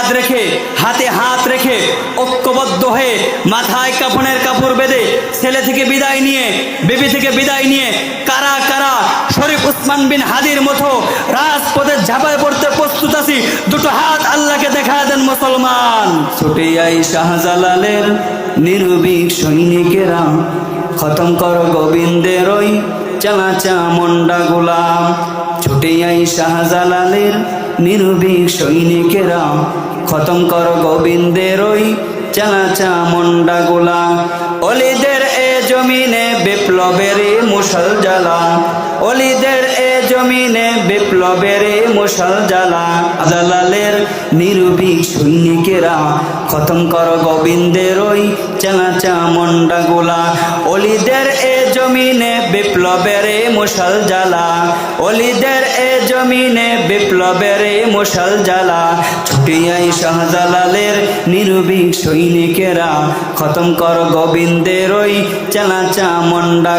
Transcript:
কাঁধ রেখে হাতে হাত রেখে ঐক্যবদ্ধ হয়ে মাথায় কাফনের কাপড় বেঁধে ছেলে থেকে বিদায় নিয়ে বিবি থেকে বিদায় নিয়ে কারা কারা শরীফ উসমান বিন হাদির মতো রাজপথে ঝাঁপায় পড়তে প্রস্তুত আছি? দুটো হাত আল্লাহকে দেখা দেন মুসলমান। ছুটে আই শাহজালালের নির্ভীক সৈনিকেরা, খতম কর গোবিন্দের ওই চালাচা মন্ডা গোলাম। ছুটে আই শাহজালালের নির্ভীক সৈনিকেরা, খতম কর গোবিন্দের ওই চালাচা মন্ডা গোলাম। অলিদের এ জমিনে বিপ্লবের মুসল জ্বালা, অলিদের এ জমিনে বিপ্লবের মুসল জ্বালা। শাহজালালের নির্ভীক সৈনিকেরা, খতম কর গোবিন্দের ওই চালাচা মন্ডা গোলা। অলিদের এ জমিনে বিপ্লবের মুসল জ্বালা, অলিদের এ জমিনে বিপ্লবের মুসল জ্বালা। ছুটে আই শাহজালালের নির্ভীক সৈনিকেরা, খতম কর গোবিন্দের ওই চালাচা মন্ডা।